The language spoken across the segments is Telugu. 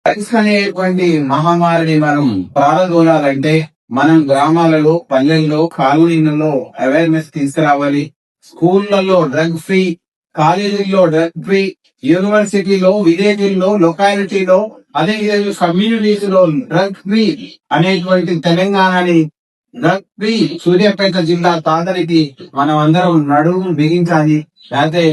డ్రగ్స్ అనేటువంటి మహమ్మారిని మనం పారదోలాలంటే మనం గ్రామాలలో, పల్లెల్లో, కాలనీలలో అవేర్నెస్ తీసుకురావాలి. స్కూళ్లలో డ్రగ్ ఫ్రీ, కాలేజీల్లో డ్రగ్ ఫ్రీ, యూనివర్సిటీలో, విలేజ్ల్లో, లొకాలిటీలో, అదే విధంగా కమ్యూనిటీస్ లో డ్రగ్ ఫ్రీ అనేటువంటి తెలంగాణని డ్రగ్ ఫ్రీ సూర్యాపేట జిల్లా తాదరికి మనం అందరం నడుము బిగించాలి. లేకపోతే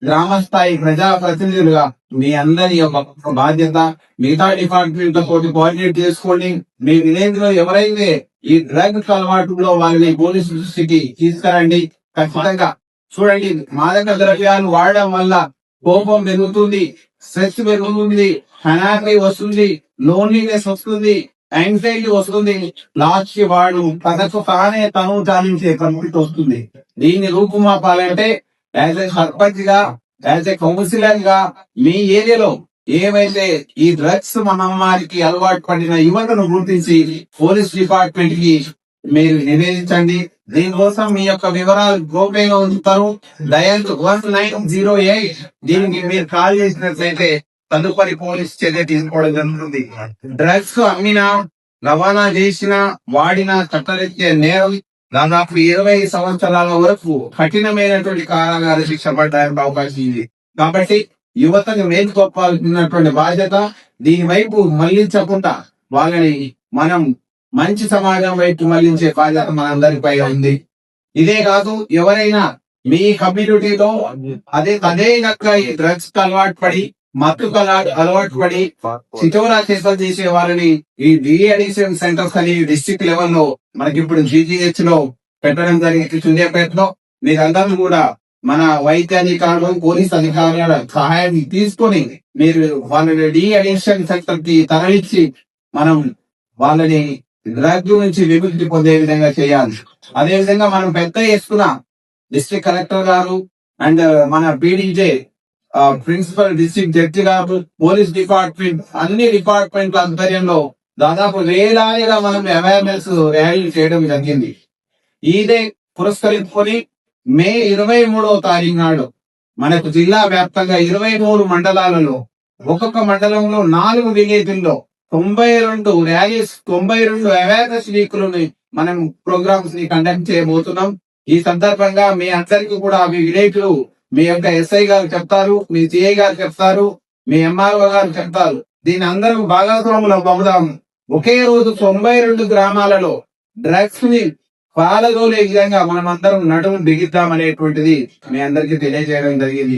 గ్రామ స్థాయి ప్రజా ప్రతినిధులుగా మీ అందరి యొక్క బాధ్యత. మిగతా డిపార్ట్మెంట్ తోటి కోఆర్డినేట్ చేసుకోండి. మీ విలేజ్ లో ఎవరైతే ఈ డ్రగ్స్ అలవాటులో వాళ్ళని పోలీసు దృష్టికి తీసుకురండి. ఖచ్చితంగా చూడండి, మాదక ద్రవ్యాలు వాడడం వల్ల కోపం పెరుగుతుంది, స్ట్రెస్ పెరుగుతుంది, అనాగ్రీ వస్తుంది, లోన్లీనెస్ వస్తుంది, యాంగ్జైటీ వస్తుంది. లాస్ట్ కి వాడు తనకు తానే తను చాలించే పరిస్థితి వస్తుంది. దీన్ని రూపుమాపాలంటే యాజ్ ఏ సర్పంచ్ గా, యాజ్ ఏ కౌన్సిలర్ గా మీ ఏరియాలో ఏవైతే ఈ డ్రగ్స్ మహమ్మారికి అలవాటు పడిన యువతను గుర్తించి పోలీస్ డిపార్ట్మెంట్ కి మీరు నివేదించండి. దీనికోసం మీ యొక్క వివరాలు గోప్యంగా ఉంచుతారు. డయల్ 1908 దీనికి మీరు కాల్ చేసినట్లయితే తదుపరి పోలీస్ చర్య తీసుకోవడం జరుగుతుంది. డ్రగ్స్ అమ్మినా, రవాణా చేసినా, వాడినా చట్టరీత్యా నేరం. దాదాపు 20 సంవత్సరాల వరకు కఠినమైనటువంటి కారాగార శిక్ష పడడానికి అవకాశం ఉంది. కాబట్టి యువతకు మేలుకొల్పాల్సినటువంటి బాధ్యత. దీని వైపు మళ్లించకుండా వాళ్ళని మనం మంచి సమాజం వైపు మళ్లించే బాధ్యత మనందరిపై ఉంది. ఇదే కాదు, ఎవరైనా మీ కమ్యూనిటీలో అదే ఈ డ్రగ్స్ అలవాటు పడి, మత్తుకు అలవాటు పడి చిటోరా చేసలు చేసే వాళ్ళని ఈ డి అడిక్షన్ సెంటర్స్ అని డిస్ట్రిక్ట్ లెవెల్లో మనకి ఇప్పుడు జీజీహెచ్ లో పెట్టడం జరిగింది. సూర్యాపేటలో మీరందరూ కూడా మన వైద్య అధికారులు, పోలీస్ అధికారుల సహాయాన్ని తీసుకొని మీరు వాళ్ళని డి అడిక్షన్ సెంటర్ కి తరలించి మనం వాళ్ళని డ్రగ్ నుంచి విముక్తి పొందే విధంగా చేయాలి. అదే విధంగా మనం పెద్ద ఎత్తున డిస్ట్రిక్ట్ కలెక్టర్ గారు అండ్ మన పీడీజే ప్రిన్సిపల్ డిస్ట్రిక్ట్ జడ్జి గారు, పోలీస్ డిపార్ట్మెంట్, అన్ని డిపార్ట్మెంట్ల ఆధ్వర్యంలో దాదాపు వేలాదిగా మనం అవేర్నెస్ ర్యాలీ చేయడం జరిగింది. ఇదే పురస్కరించుకొని మే 23వ తారీఖు నాడు మనకు జిల్లా వ్యాప్తంగా 23 మండలాలలో ఒక్కొక్క మండలంలో 4 విలేజ్ల్లో 92 ర్యాలీస్, 92 అవేర్నెస్ వీకులని మనం ప్రోగ్రామ్స్ ని కండక్ట్ చేయబోతున్నాం. ఈ సందర్భంగా మీ అందరికీ కూడా మీ విలేజ్ లో మీ యొక్క ఎస్ఐ గారు చెప్తారు, మీ సిఐ గారు చెప్తారు, మీ ఎంఆర్ఓ గారు చెప్తారు. దీని అందరూ భాగస్వాములు అవుదాం. ఒకే రోజు 92 గ్రామాలలో డ్రగ్స్ ని పాలదోలే విధంగా మనం అందరం నడుము బిగిద్దాం అనేటువంటిది మీ అందరికీ తెలియజేయడం జరిగింది.